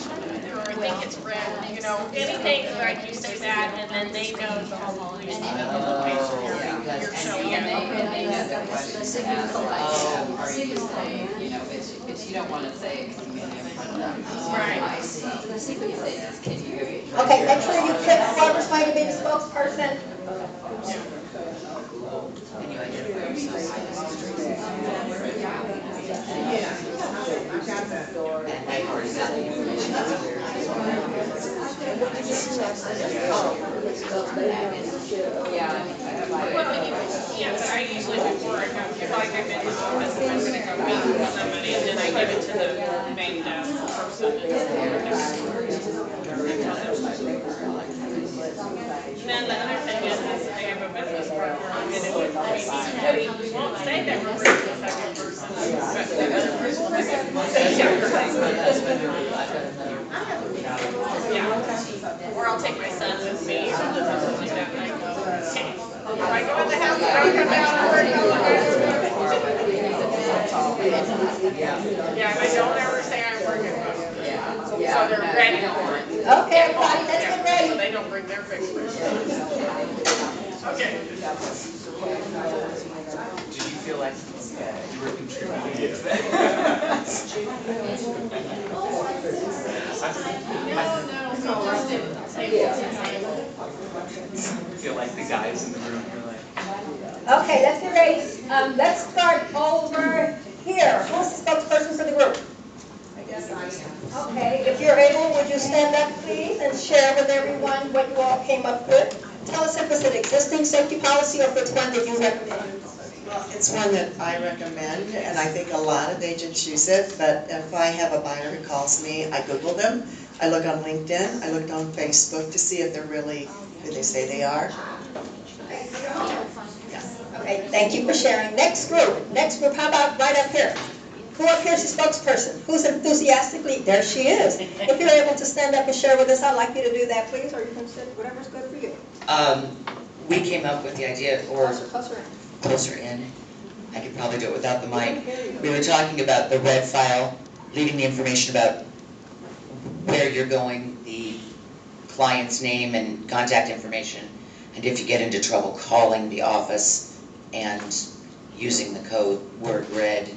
or I think it's red, you know, anything like you say that, and then they know the whole location you're showing And up. they know the questions to ask, like, are you saying, you know, but you don't want to say it because you may have front of them. Right. I see. You say this, can you? Okay, make sure you pick whoever's going to be the spokesperson. Can you identify yourself? And they've already got the information. Yeah. Well, yeah, but I usually before I go, if I come in the office, I'm gonna go meet with somebody, and then I give it to the main desk person. Then the other thing is they have a business partner, and we won't say that we're bringing the second person, but the other person will say, yeah. Or I'll take my son with me, or something like that, and I go, okay. If I go in the house, I don't come down, I'm ready to go. Yeah, I don't ever say I'm bringing them. So they're ready for it. Okay, everybody, let's get So ready. they don't bring their pictures. Okay. Did you feel like you were contributing? No, just didn't. Feel like the guys in the room were like, Okay, let's get ready. Let's start over here. Who's the spokesperson for the group? Okay, if you're able, would you stand up, please, and share with everyone what you all came up with? Tell us if it's an existing safety policy or if it's one that you recommend. Well, it's one that I recommend, and I think a lot of agents use it, but if I have a buyer who calls me, I Google them. I look on LinkedIn, I looked on Facebook to see if they're really who they say they are. Okay, thank you for sharing. Next group, how about right up here? Who up here is the spokesperson? Who's enthusiastically, there she is. If you're able to stand up and share with us, I'd like you to do that, please, or you can sit, whatever's good for you. We came up with the idea, or Closer in. closer in, I could probably do it without the mic. We were talking about the red file, leaving the information about where you're going, the client's name and contact information, and if you get into trouble, calling the office and using the code word red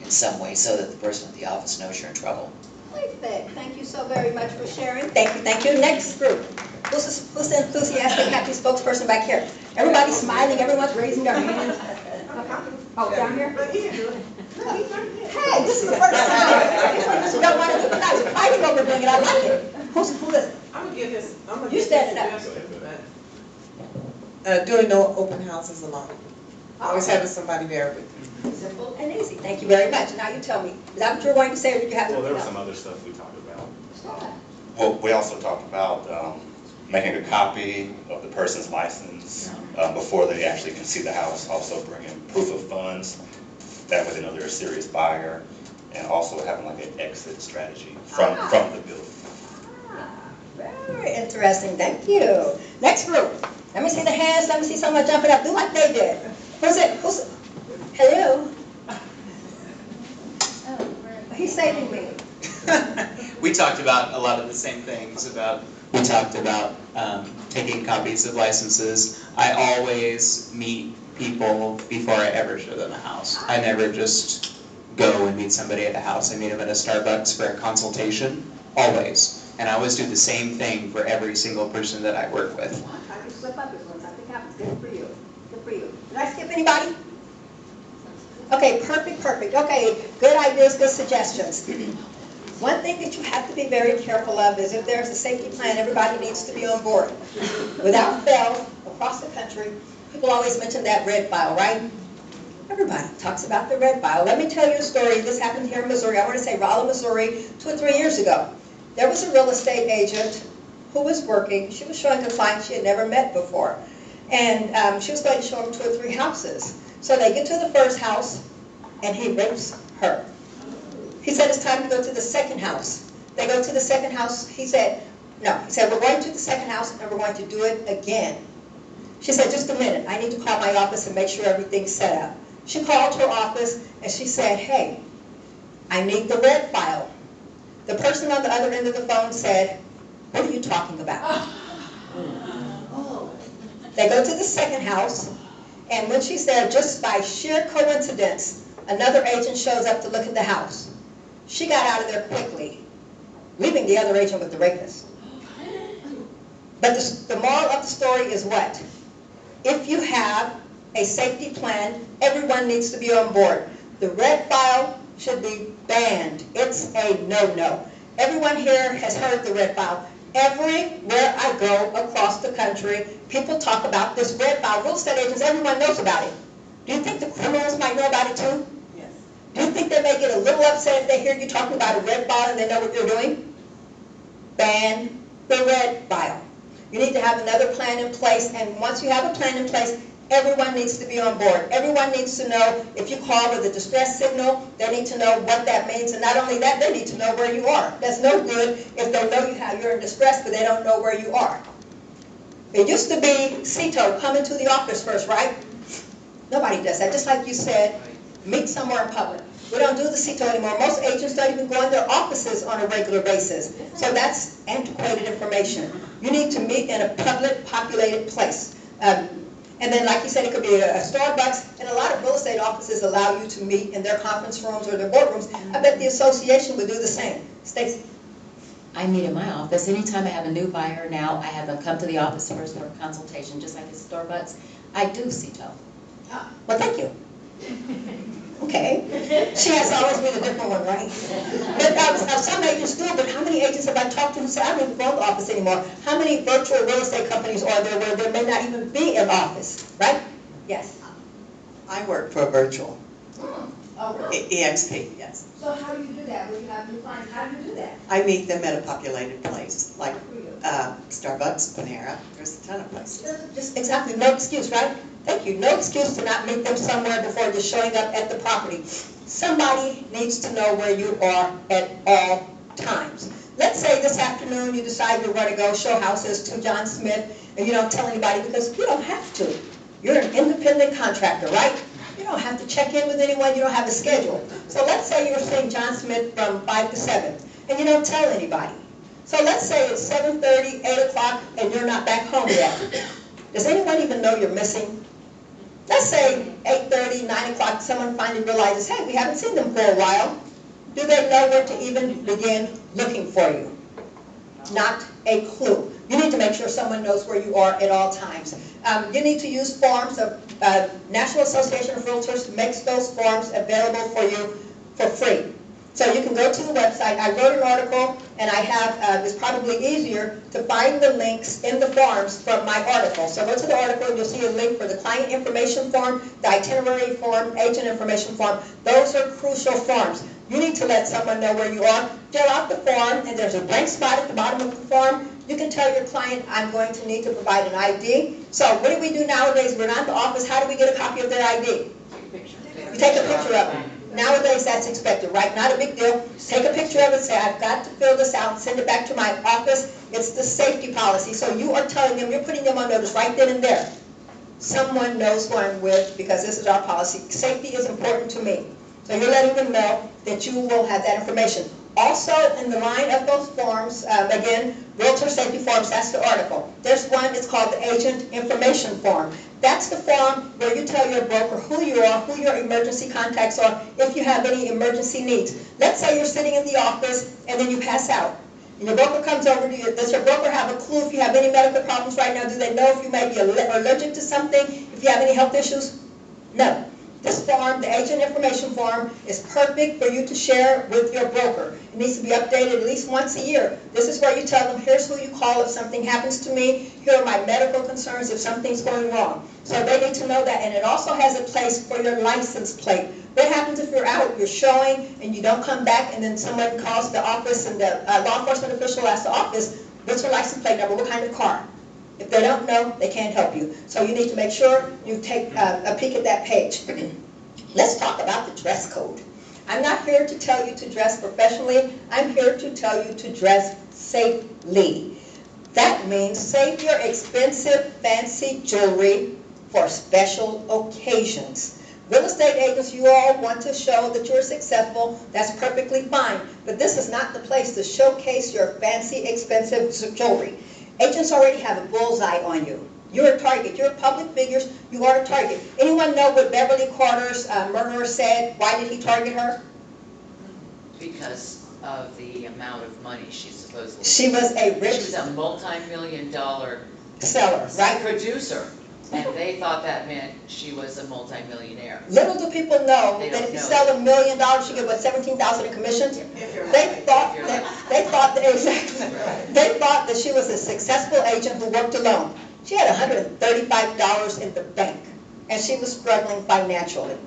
in some way so that the person at the office knows you're in trouble. Perfect. Thank you so very much for sharing. Thank you, thank you. Next group. Who's the enthusiastic, happy spokesperson back here? Everybody's smiling, everyone's raising their hands. Oh, down here? Hey, this is the first time. You don't want to, you guys are fighting over doing it, I like it. Who is it? I'm gonna give this, You standing up. Doing no open houses alone. Always having somebody there with you. Simple and easy. Thank you very much. Now you tell me, is that what you're going to say, or did you have Well, there something was else? some other stuff we talked about. Well, we also talked about making a copy of the person's license before they actually can see the house. Also bringing proof of funds, that way they know they're a serious buyer, and also having like an exit strategy from the building. Very interesting. Thank you. Next group. Let me see the hands. Let me see someone jumping up. Do like they did. Who's it? Hello? He's saving me. we talked about a lot of the same things. We talked about taking copies of licenses. I always meet people before I ever show them a house. I never just go and meet somebody at a house. I meet them at a Starbucks for a consultation, always. And I always do the same thing for every single person that I work with. I can slip up if something happens. Good for you. Good for you. Did I skip anybody? Okay, perfect. Okay, good ideas, good suggestions. One thing that you have to be very careful of is if there's a safety plan, everybody needs to be on board. Without fail, across the country, people always mention that red file, right? Everybody talks about the red file. Let me tell you a story. This happened here in Missouri. I want to say Rolla, Missouri, 2 or 3 years ago. There was a real estate agent who was working. She was showing a client she had never met before. And she was going to show him 2 or 3 houses. So they get to the first house, and he rapes her. He said, it's time to go to the second house. They go to the second house. He said, no. He said, we're going to the second house, and we're going to do it again. She said, just a minute. I need to call my office and make sure everything's set up. She called her office, and she said, hey, I need the red file. The person on the other end of the phone said, "What are you talking about?" They go to the second house, and when she's there, just by sheer coincidence, another agent shows up to look at the house. She got out of there quickly, leaving the other agent with the rapist. But the moral of the story is what? If you have a safety plan, everyone needs to be on board. The red file should be banned. It's a no-no. Everyone here has heard the red file. Everywhere I go across the country, people talk about this red file. Real estate agents, everyone knows about it. Do you think the criminals might know about it too? Yes. Do you think they may get a little upset if they hear you talking about a red file and they know what you're doing? Ban the red file. You need to have another plan in place, and once you have a plan in place, everyone needs to be on board. Everyone needs to know if you call with a distress signal, they need to know what that means, and not only that, they need to know where you are. That's no good if they know you're in distress, but they don't know where you are. It used to be CETO, come into the office first, right? Nobody does that. Just like you said, meet somewhere in public. We don't do the CETO anymore. Most agents don't even go in their offices on a regular basis. So that's antiquated information. You need to meet in a public, populated place. And then, like you said, it could be a Starbucks, and a lot of real estate offices allow you to meet in their conference rooms or their boardrooms. I bet the association would do the same. Stacy? I meet in my office. Anytime I have a new buyer now, I have them come to the office first for a consultation, just like at Starbucks. I do CETO. Well, thank you. Okay. She has to always be the different one, right? But some agents do, but how many agents have I talked to who say, I don't even go to the office anymore? How many virtual real estate companies are there where there may not even be an office, right? Yes. I work for a virtual, Oh, really? EXP, yes. So how do you do that when you have new clients? How do you do that? I meet them at a populated place, like Starbucks, Panera, there's a ton of places. Just exactly, no excuse, right? Thank you. No excuse to not meet them somewhere before just showing up at the property. Somebody needs to know where you are at all times. Let's say this afternoon you decide you're going to go show houses to John Smith, and you don't tell anybody because you don't have to. You're an independent contractor, right? You don't have to check in with anyone. You don't have a schedule. So let's say you're seeing John Smith from 5 to 7, and you don't tell anybody. So let's say it's 7:30, 8 o'clock, and you're not back home yet. Does anyone even know you're missing? Let's say 8:30, 9 o'clock, someone finally realizes, hey, we haven't seen them for a while. Do they know where to even begin looking for you? Not a clue. You need to make sure someone knows where you are at all times. You need to use forms of National Association of Realtors makes those forms available for you for free. So you can go to the website. I wrote an article, and I have, it's probably easier to find the links in the forms from my article. So go to the article, and you'll see a link for the client information form, the itinerary form, agent information form. Those are crucial forms. You need to let someone know where you are. Fill out the form, and there's a blank spot at the bottom of the form. You can tell your client, I'm going to need to provide an ID. So what do we do nowadays? We're not in the office. How do we get a copy of their ID? You take a picture of them. Nowadays, that's expected, right? Not a big deal. Take a picture of it, say, I've got to fill this out, send it back to my office. It's the safety policy. So you are telling them, you're putting them on notice right then and there. Someone knows who I'm with because this is our policy. Safety is important to me. So you're letting them know that you will have that information. Also, in the line of those forms, again, Realtor Safety Forms, that's the article. There's one, it's called the Agent Information Form. That's the form where you tell your broker who you are, who your emergency contacts are, if you have any emergency needs. Let's say you're sitting in the office and then you pass out. And your broker comes over to you. Does your broker have a clue if you have any medical problems right now? Do they know if you may be allergic to something, if you have any health issues? No. This form, the agent information form, is perfect for you to share with your broker. It needs to be updated at least once a year. This is where you tell them, here's who you call if something happens to me. Here are my medical concerns if something's going wrong. So they need to know that. And it also has a place for your license plate. What happens if you're out, you're showing, and you don't come back, and then someone calls the office, and the law enforcement official asks the office, what's your license plate number? What kind of car? If they don't know, they can't help you. So you need to make sure you take a peek at that page. Let's talk about the dress code. I'm not here to tell you to dress professionally. I'm here to tell you to dress safely. That means save your expensive, fancy jewelry for special occasions. Real estate agents, you all want to show that you're successful. That's perfectly fine. But this is not the place to showcase your fancy, expensive jewelry. Agents already have a bullseye on you. You're a target. You're public figures. You are a target. Anyone know what Beverly Carter's murderer said? Why did he target her? Because of the amount of money she supposedly. She was a She rich was a multi-million-dollar seller, right? producer, and they thought that meant she was a multi-millionaire. Little do people know They that don't if you know. sell $1 million, you get what, 17,000 in commissions? They thought that she was a successful agent who worked alone. She had $135 in the bank, and she was struggling financially.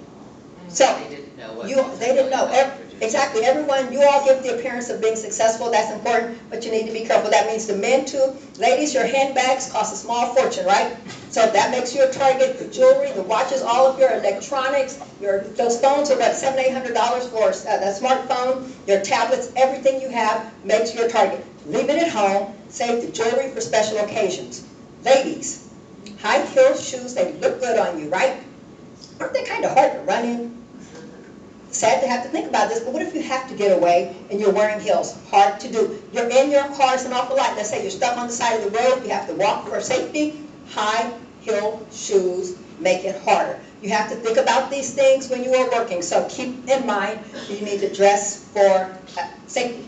So They didn't know what. they didn't know. multi-million-dollar producer. Exactly. Everyone, you all give the appearance of being successful. That's important, but you need to be careful. That means the men too. Ladies, your handbags cost a small fortune, right? So that makes you a target. The jewelry, the watches, all of your electronics, those phones are what, $700-800 for a smartphone. Your tablets, everything you have makes you a target. Leave it at home. Save the jewelry for special occasions. Ladies, high heel shoes, they look good on you, right? Aren't they kind of hard to run in? Sad to have to think about this, but what if you have to get away and you're wearing heels? Hard to do. You're in your car, it's an awful lot. Let's say you're stuck on the side of the road, you have to walk for safety. High heel shoes make it harder. You have to think about these things when you are working, so keep in mind you need to dress for safety.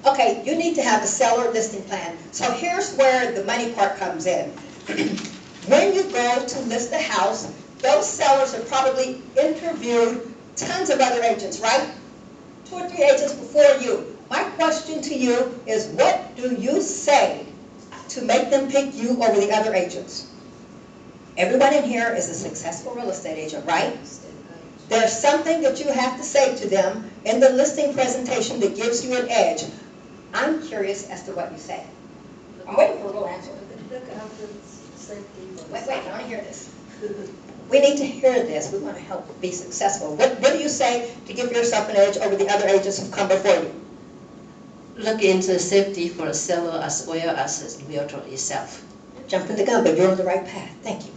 Okay, you need to have a seller listing plan. So here's where the money part comes in. When you go to list a house, those sellers have probably interviewed tons of other agents, right? 2 or 3 agents before you. My question to you is, what do you say to make them pick you over the other agents? Everyone in here is a successful real estate agent, right? There's something that you have to say to them in the listing presentation that gives you an edge. I'm curious as to what you say. I'm waiting for a real answer. Wait, I want to hear this. We need to hear this. We want to help be successful. What do you say to give yourself an edge over the other agents who've come before you? Look into safety for the seller as well as the realtor itself. Jumping the gun, but you're on the right path. Thank you.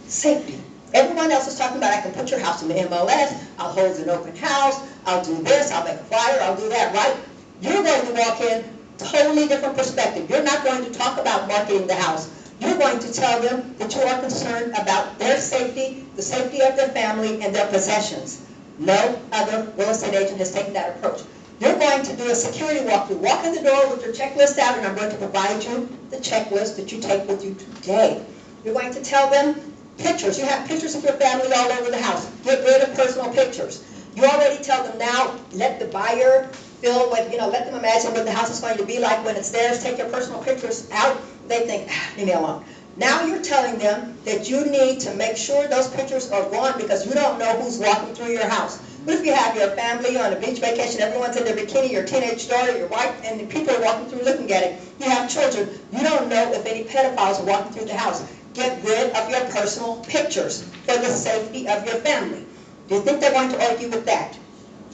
Safety. Everyone else is talking about, I can put your house in the MLS, I'll hold an open house, I'll do this, I'll make a flyer, I'll do that, right? You're going to walk in, totally different perspective. You're not going to talk about marketing the house. You're going to tell them that you are concerned about their safety, the safety of their family, and their possessions. No other real estate agent has taken that approach. You're going to do a security walkthrough. Walk in the door with your checklist out, and I'm going to provide you the checklist that you take with you today. You're going to tell them pictures. You have pictures of your family all over the house. Get rid of personal pictures. You already tell them now, let the buyer feel what, let them imagine what the house is going to be like when it's theirs. Take your personal pictures out. They think, leave me alone. Now you're telling them that you need to make sure those pictures are gone because you don't know who's walking through your house. What if you have your family on a beach vacation, everyone's in their bikini, your teenage daughter, your wife, and the people are walking through looking at it. You have children. You don't know if any pedophiles are walking through the house. Get rid of your personal pictures for the safety of your family. Do you think they're going to argue with that?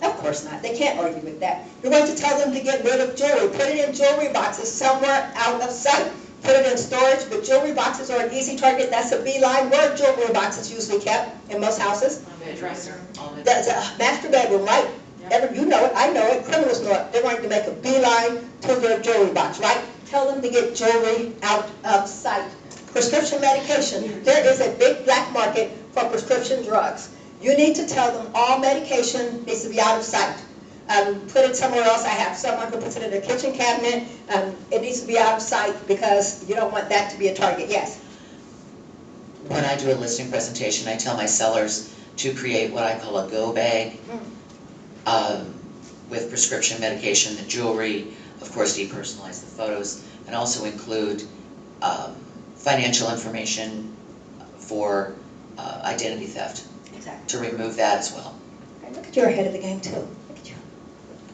Of course not. They can't argue with that. You're going to tell them to get rid of jewelry. Put it in jewelry boxes somewhere out of sight. Put it in storage, but jewelry boxes are an easy target. That's a beeline. Where are jewelry boxes usually kept in most houses? Dresser. That's a master bedroom, right? You know it, I know it, criminals know it. They're going to make a beeline to their jewelry box, right? Tell them to get jewelry out of sight. Prescription medication. There is a big black market for prescription drugs. You need to tell them all medication needs to be out of sight. Put it somewhere else. I have someone who puts it in a kitchen cabinet. It needs to be out of sight because you don't want that to be a target. Yes? When I do a listing presentation, I tell my sellers to create what I call a go bag with prescription medication, the jewelry, of course depersonalize the photos, and also include financial information for identity theft. Exactly. To remove that as well. Okay, look at you, ahead of the game too. Look at you.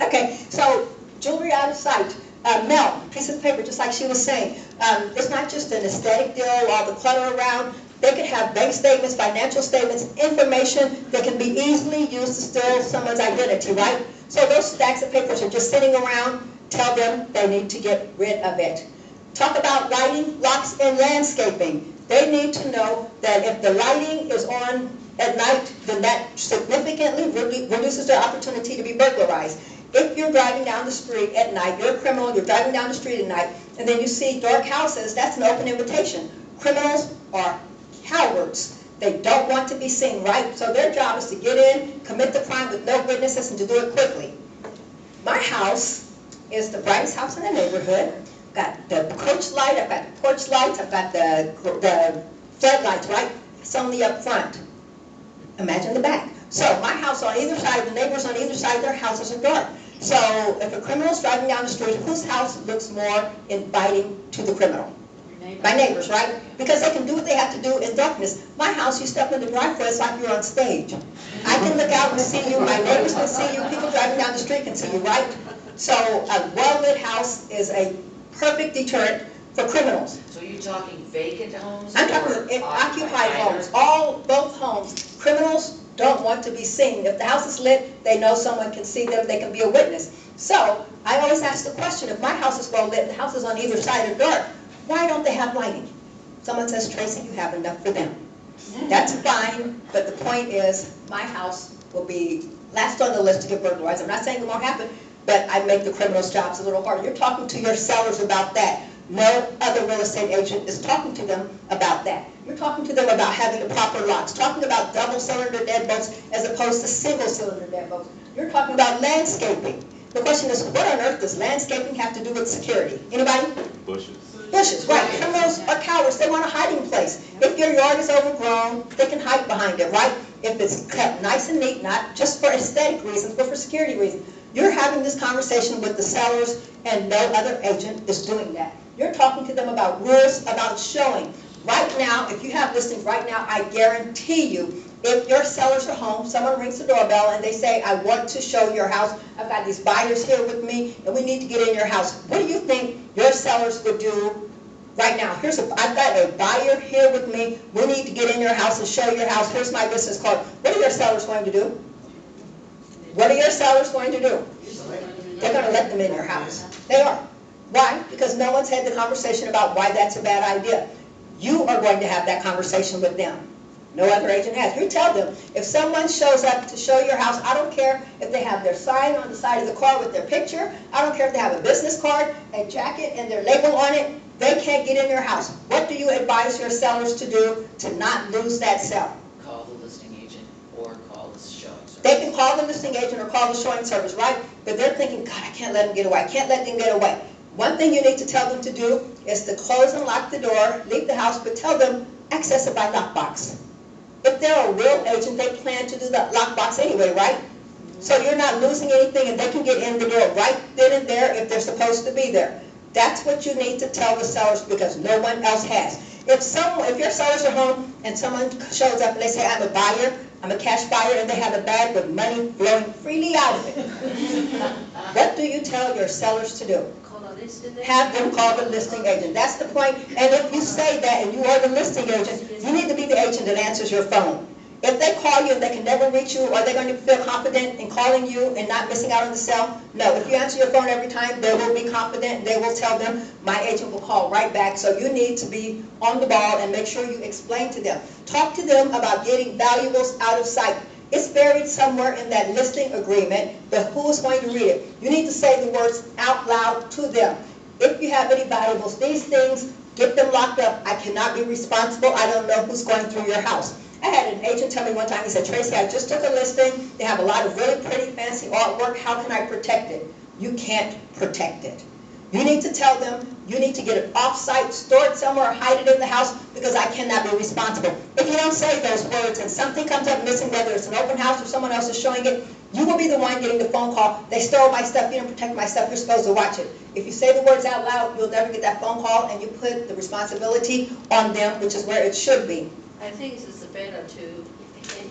Okay, so jewelry out of sight. Mel, piece of paper, just like she was saying. It's not just an aesthetic deal, all the clutter around. They could have bank statements, financial statements, information that can be easily used to steal someone's identity, right? So those stacks of papers are just sitting around. Tell them they need to get rid of it. Talk about lighting, locks, and landscaping. They need to know that if the lighting is on at night, then that significantly reduces their opportunity to be burglarized. If you're driving down the street at night, you're a criminal, you're driving down the street at night, and then you see dark houses, that's an open invitation. Criminals are cowards. They don't want to be seen, right? So their job is to get in, commit the crime with no witnesses, and to do it quickly. My house is the brightest house in the neighborhood. Got the coach light, I've got the porch lights, I've got the floodlights, right? It's only up front. Imagine the back. So my house on either side, the neighbors on either side, their houses are dark. So if a criminal's driving down the street, whose house looks more inviting to the criminal? My neighbors, right? Because they can do what they have to do in darkness. My house, you step in the driveway, it's like you're on stage. I can look out and see you, my neighbors can see you, people driving down the street can see you, right? So a well-lit house is a perfect deterrent for criminals. So you're talking vacant homes? I'm talking or occupied homes, both homes. Criminals don't want to be seen. If the house is lit, they know someone can see them, they can be a witness. So I always ask the question, if my house is well lit and the houses on either side are dark, why don't they have lighting? Someone says, Tracy, you have enough for them. That's fine, but the point is, my house will be last on the list to get burglarized. I'm not saying it won't happen, but I make the criminals' jobs a little harder. You're talking to your sellers about that. No other real estate agent is talking to them about that. You're talking to them about having the proper locks, talking about double-cylinder deadbolts as opposed to single-cylinder deadbolts. You're talking about landscaping. The question is, what on earth does landscaping have to do with security? Anybody? Bushes. Bushes, right. Criminals are cowards. They want a hiding place. If your yard is overgrown, they can hide behind it, right? If it's kept nice and neat, not just for aesthetic reasons, but for security reasons. You're having this conversation with the sellers, and no other agent is doing that. You're talking to them about rules, about showing. Right now, if you have listings right now, I guarantee you, if your sellers are home, someone rings the doorbell and they say, I want to show your house, I've got these buyers here with me, and we need to get in your house. What do you think your sellers would do right now? I've got a buyer here with me, we need to get in your house and show your house, here's my business card. What are your sellers going to do? What are your sellers going to do? They're going to let them in your house. They are. Why? Because no one's had the conversation about why that's a bad idea. You are going to have that conversation with them. No other agent has. You tell them, if someone shows up to show your house, I don't care if they have their sign on the side of the car with their picture, I don't care if they have a business card, a jacket, and their label on it, they can't get in your house. What do you advise your sellers to do to not lose that sale? Call the listing agent or call the showing service. They can call the listing agent or call the showing service, right? But they're thinking, God, I can't let them get away. I can't let them get away. One thing you need to tell them to do is to close and lock the door, leave the house, but tell them, access it by lockbox. If they're a real agent, they plan to do the lockbox anyway, right? So you're not losing anything, and they can get in the door right then and there if they're supposed to be there. That's what you need to tell the sellers, because no one else has. If your sellers are home and someone shows up and they say, I'm a buyer, I'm a cash buyer, and they have a bag with money flowing freely out of it, what do you tell your sellers to do? Have them call the listing agent. That's the point. And if you say that and you are the listing agent, you need to be the agent that answers your phone. If they call you and they can never reach you, are they going to feel confident in calling you and not missing out on the sale? No. If you answer your phone every time, they will be confident. They will tell them, my agent will call right back. So you need to be on the ball and make sure you explain to them. Talk to them about getting valuables out of sight. It's buried somewhere in that listing agreement, but who is going to read it? You need to say the words out loud to them. If you have any valuables, these things, get them locked up. I cannot be responsible. I don't know who's going through your house. I had an agent tell me one time, he said, Tracy, I just took a listing. They have a lot of really pretty, fancy artwork. How can I protect it? You can't protect it. You need to tell them, you need to get it off-site, store it somewhere, hide it in the house, because I cannot be responsible. If you don't say those words and something comes up missing, whether it's an open house or someone else is showing it, you will be the one getting the phone call. They stole my stuff, you didn't protect my stuff, you're supposed to watch it. If you say the words out loud, you'll never get that phone call, and you put the responsibility on them, which is where it should be. I think it's better to,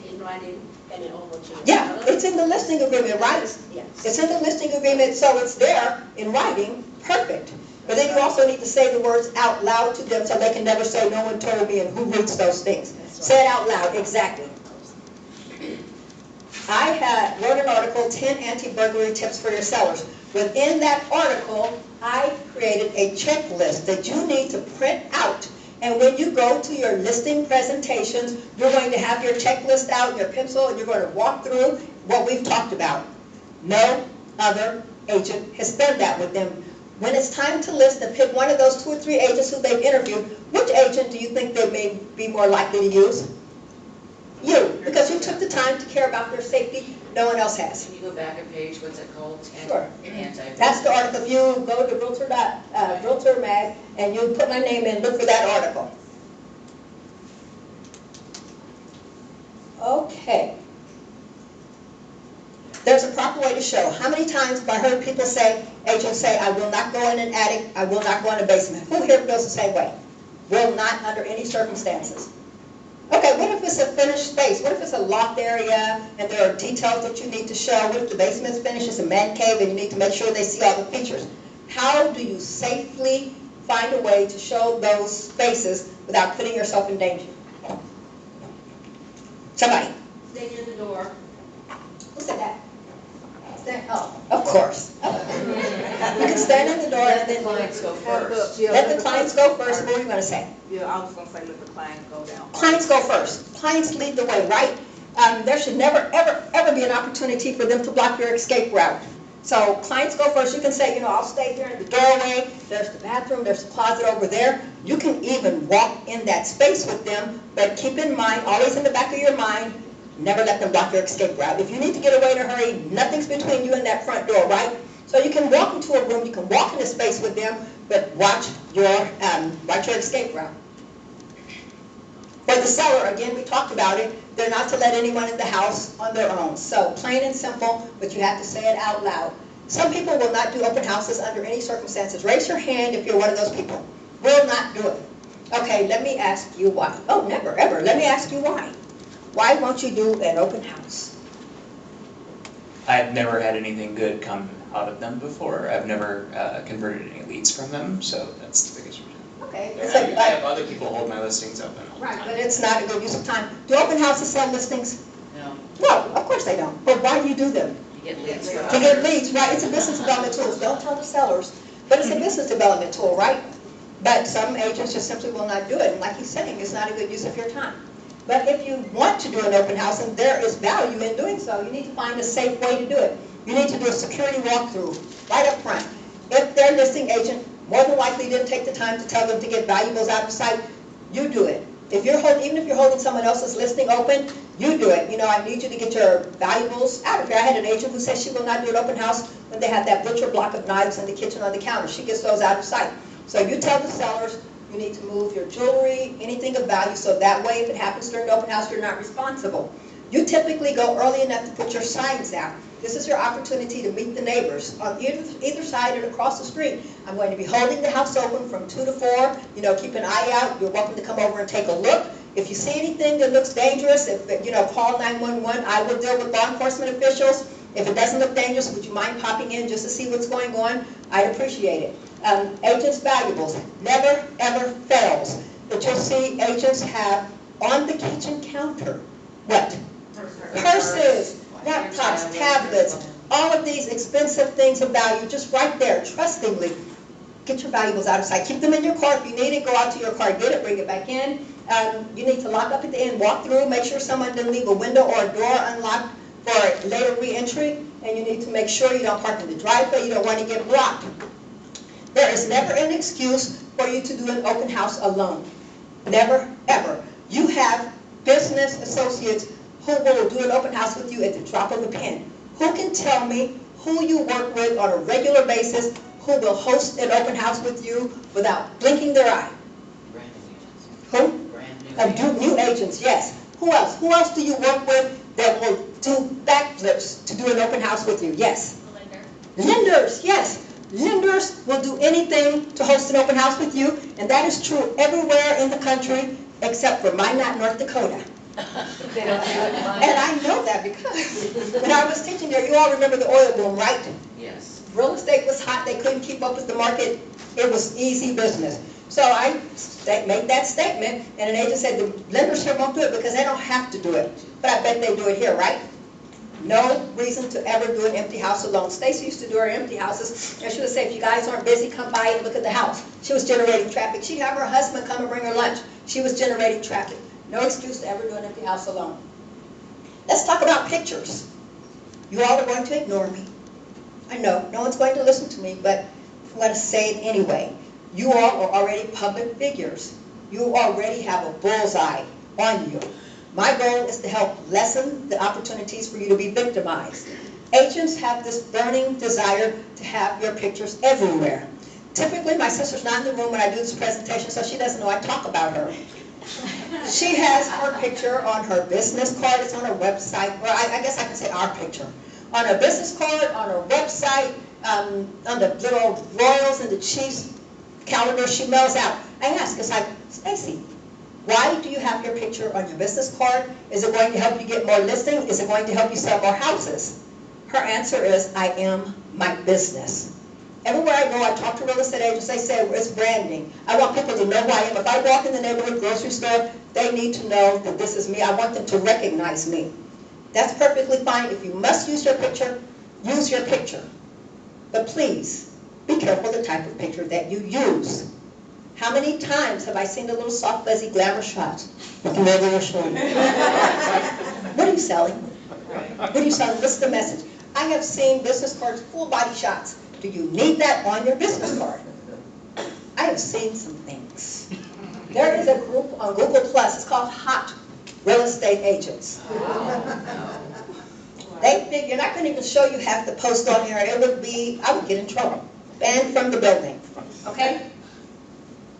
in writing and in oral to. Yeah, it's in the listing agreement, right? Yes. It's in the listing agreement, so it's there in writing, perfect. But then you also need to say the words out loud to them so they can never say, no one told me, and who reads those things. Say it out loud, exactly. I wrote an article, 10 anti-burglary tips for your sellers. Within that article, I created a checklist that you need to print out And when you go to your listing presentations, you're going to have your checklist out, your pencil, and you're going to walk through what we've talked about. No other agent has done that with them. When it's time to list and pick one of those 2 or 3 agents who they've interviewed, which agent do you think they may be more likely to use? You, because you took the time to care about their safety. No one else has. Can you go back a page, what's it called? Sure. Anti. That's the article. If you go to Realtor Mag and you put my name in, look for that article. Okay. There's a proper way to show. How many times have I heard people say, agents say, I will not go in an attic, I will not go in a basement. Who here feels the same way? Will not under any circumstances. Okay, what if it's a finished space? What if it's a locked area and there are details that you need to show? What if the basement's finished, it's a man cave, and you need to make sure they see all the features? How do you safely find a way to show those spaces without putting yourself in danger? Somebody. Stay near the door. Who said that? Oh, of course. You can stand in the door and then Clients go first. let the clients go first. What were you going to say? Yeah, I was gonna say let the clients go down. Clients go first. Clients lead the way, right? There should never, ever be an opportunity for them to block your escape route. So clients go first. You can say, you know, I'll stay here in the doorway. There's the bathroom. There's the closet over there. You can even walk in that space with them, but keep in mind, always in the back of your mind, never let them block your escape route. If you need to get away in a hurry, nothing's between you and that front door, right? So you can walk into a room, you can walk in a space with them, but watch your escape route. For the seller, again, we talked about it, they're not to let anyone in the house on their own. So plain and simple, but you have to say it out loud. Some people will not do open houses under any circumstances. Raise your hand if you're one of those people. Will not do it. Okay, let me ask you why. Oh, never, ever. Let me ask you why. Why won't you do an open house? I've never had anything good come out of them before. I've never converted any leads from them, so that's the biggest reason. Okay. I have other people hold my listings open all the Right, time. but it's not a good use of time. Do open houses sell listings? No, No, of course they don't. But why do you do them? you get leads. To get leads, right? It's a business development tool. Don't tell the sellers, but it's a business development tool, right? But some agents just simply will not do it. And like he's saying, it's not a good use of your time. But if you want to do an open house, and there is value in doing so, you need to find a safe way to do it. You need to do a security walkthrough right up front. If their listing agent more than likely didn't take the time to tell them to get valuables out of sight, you do it. If you're even if you're holding someone else's listing open, you do it. You know, I need you to get your valuables out of here. I had an agent who said she will not do an open house when they have that butcher block of knives in the kitchen on the counter. She gets those out of sight. So you tell the sellers, you need to move your jewelry, anything of value, so that way if it happens during the open house, you're not responsible. You typically go early enough to put your signs out. This is your opportunity to meet the neighbors on either side and across the street. I'm going to be holding the house open from 2 to 4. You know, keep an eye out. You're welcome to come over and take a look. If you see anything that looks dangerous, call 911. I will deal with law enforcement officials. If it doesn't look dangerous, would you mind popping in just to see what's going on? I'd appreciate it. Agents' valuables never, ever fails. But you'll see agents have on the kitchen counter, what? Purses, laptops, tablets, all of these expensive things of value, just right there, trustingly. Get your valuables out of sight. Keep them in your car. If you need it, go out to your car, get it, bring it back in. You need to lock up at the end, walk through, make sure someone didn't leave a window or a door unlocked for later re-entry, and you need to make sure you don't park in the driveway. You don't want to get blocked. There is never an excuse for you to do an open house alone. Never, ever. You have business associates who will do an open house with you at the drop of a pen. Who can tell me who you work with on a regular basis who will host an open house with you without blinking their eye? Brand new agents. Who? Brand new New agents, yes. Who else? Who else do you work with that will do backflips to do an open house with you? Yes. Lenders, yes. Lenders will do anything to host an open house with you, and that is true everywhere in the country except for Minot, North Dakota. And I know that because when I was teaching there, you all remember the oil boom, right? Yes. Real estate was hot. They couldn't keep up with the market. It was easy business. So I made that statement, and an agent said, the lenders here won't do it because they don't have to do it. But I bet they do it here, right? No reason to ever do an empty house alone. Stacy used to do her empty houses, and she would say, if you guys aren't busy, come by and look at the house. She was generating traffic. She'd have her husband come and bring her lunch. She was generating traffic. No excuse to ever do an empty house alone. Let's talk about pictures. You all are going to ignore me. I know, no one's going to listen to me, but I'm going to say it anyway. You all are already public figures. You already have a bullseye on you. My goal is to help lessen the opportunities for you to be victimized. Agents have this burning desire to have your pictures everywhere. Typically, my sister's not in the room when I do this presentation, so she doesn't know I talk about her. She has her picture on her business card. It's on her website. Or I guess I can say our picture. On her business card, on her website, on the little Royals and the Chiefs calendar she mails out. I ask, it's like, Stacy, why do you have your picture on your business card? Is it going to help you get more listings? Is it going to help you sell more houses? Her answer is, I am my business. Everywhere I go, I talk to real estate agents, they say, it's branding. I want people to know who I am. If I walk in the neighborhood grocery store, they need to know that this is me. I want them to recognize me. That's perfectly fine. If you must use your picture, use your picture. But please, be careful the type of picture that you use. How many times have I seen the little soft, fuzzy glamour shots? Looking over your shoulder. What are you selling? What are you selling? What's the message? I have seen business cards, full body shots. Do you need that on your business card? I have seen some things. There is a group on Google Plus, it's called Hot Real Estate Agents. They figure, and I couldn't even show you half the post on here, it would be, I would get in trouble. Banned from the building, okay?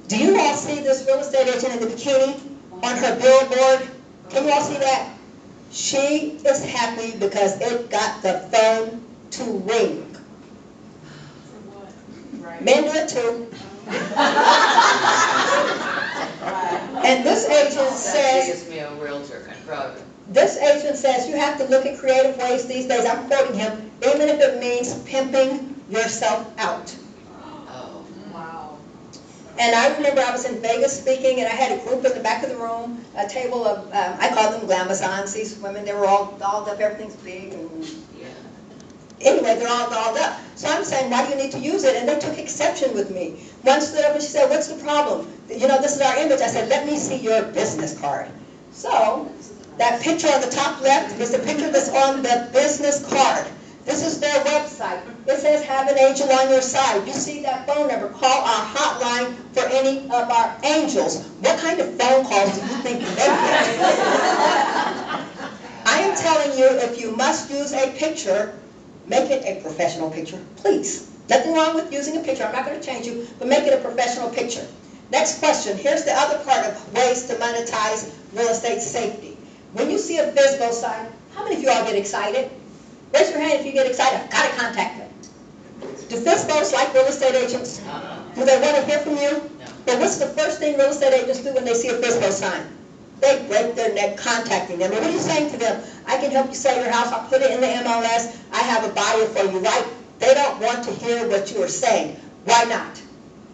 Do you all see this real estate agent in the bikini on her billboard? Can you all see that? She is happy because it got the phone to ring. Men do it too. And this agent says, That gives me a realtor problem. this agent says you have to look at creative ways these days, I'm quoting him, even if it means pimping yourself out. Oh. Wow. And I remember I was in Vegas speaking, and I had a group in the back of the room, a table of, I call them glamazons, these women, they were all dolled up, everything's big, and anyway, they're all dolled up. So I'm saying, why do you need to use it? And they took exception with me. One stood up and she said, what's the problem? You know, this is our image. I said, let me see your business card. So that picture on the top left is the picture that's on the business card. This is their website. It says, have an angel on your side. You see that phone number. Call our hotline for any of our angels. What kind of phone calls do you think they get? I am telling you, if you must use a picture, make it a professional picture, please. Nothing wrong with using a picture. I'm not going to change you, but make it a professional picture. Next question. Here's the other part of ways to monetize real estate safety. When you see a FSBO sign, how many of you all get excited? Raise your hand if you get excited. I've got to contact them. Do FSBOs like real estate agents? Do they want to hear from you? No. But what's the first thing real estate agents do when they see a FSBO sign? They break their neck contacting them. And what are you saying to them? I can help you sell your house. I'll put it in the MLS. I have a buyer for you, right? They don't want to hear what you are saying. Why not?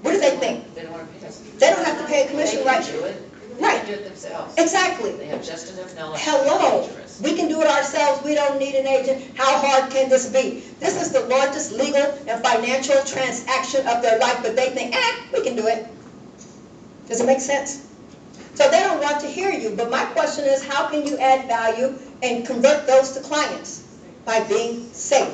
What do they think? They don't want to pay us. They don't have to pay a commission, They right? can do it. They Right. can do it themselves. Exactly. They have just enough knowledge. Hello. to be dangerous. We can do it ourselves. We don't need an agent. How hard can this be? This is the largest legal and financial transaction of their life, but they think, we can do it. Does it make sense? So they don't want to hear you, but my question is, how can you add value and convert those to clients? By being safe.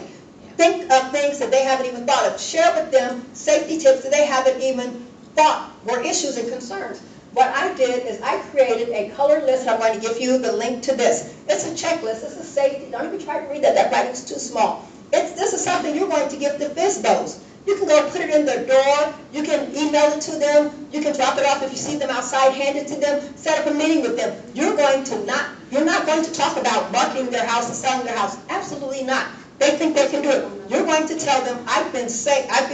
Think of things that they haven't even thought of. Share with them safety tips that they haven't even thought were issues and concerns. What I did is I created a color list. I'm going to give you the link to this. It's a checklist. This is safety. Don't even try to read that. That writing's too small. This is something you're going to give to FSBOs. You can go put it in their door. You can email it to them. You can drop it off if you see them outside. Hand it to them. Set up a meeting with them. You're not going to talk about marketing their house and selling their house. Absolutely not. They think they can do it. You're going to tell them, I've been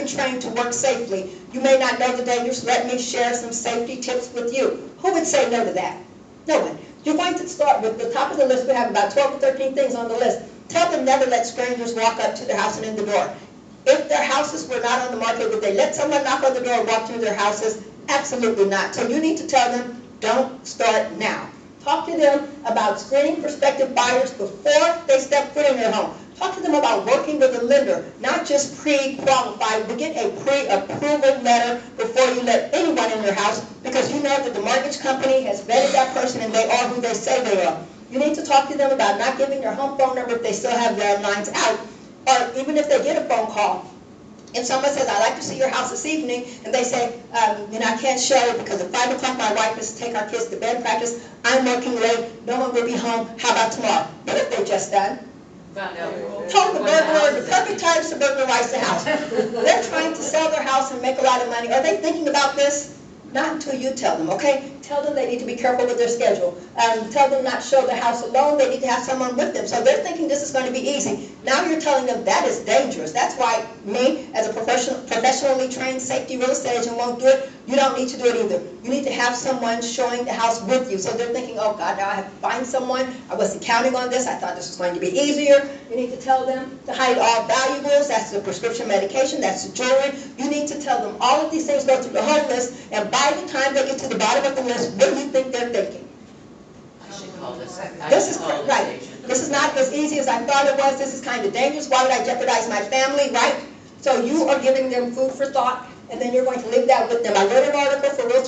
trained to work safely. You may not know the dangers. Let me share some safety tips with you. Who would say no to that? No one. You're going to start with the top of the list. We have about 12 or 13 things on the list. Tell them never let strangers walk up to their house and in the door. If their houses were not on the market, would they let someone knock on the door and walk through their houses? Absolutely not. So you need to tell them, don't start now. Talk to them about screening prospective buyers before they step foot in their home. Talk to them about working with a lender, not just pre-qualified, but get a pre-approval letter before you let anyone in your house, because you know that the mortgage company has vetted that person and they are who they say they are. You need to talk to them about not giving their home phone number if they still have landlines out, or even if they get a phone call. If someone says, I'd like to see your house this evening, and they say, I can't show because at 5 o'clock my wife is to take our kids to band practice, I'm working late, no one will be home, how about tomorrow? What have they just done? Told the burglar the perfect time to burglarize the house. They're trying to sell their house and make a lot of money. Are they thinking about this? Not until you tell them, okay? Tell them they need to be careful with their schedule. Tell them not to show the house alone. They need to have someone with them. So they're thinking this is going to be easy. Now you're telling them that is dangerous. That's why me, as a professionally trained safety real estate agent, won't do it. You don't need to do it either. You need to have someone showing the house with you. So they're thinking, oh God, now I have to find someone. I wasn't counting on this. I thought this was going to be easier. You need to tell them to hide all valuables. That's the prescription medication. That's the jewelry. You need to tell them all of these things go through the home list. And by the time they get to the bottom of the list, what do you think they're thinking? I should call this. This is right. This is not as easy as I thought it was. This is kind of dangerous. Why would I jeopardize my family, right? So you are giving them food for thought, and then you're going to leave that with them. I wrote an article for Real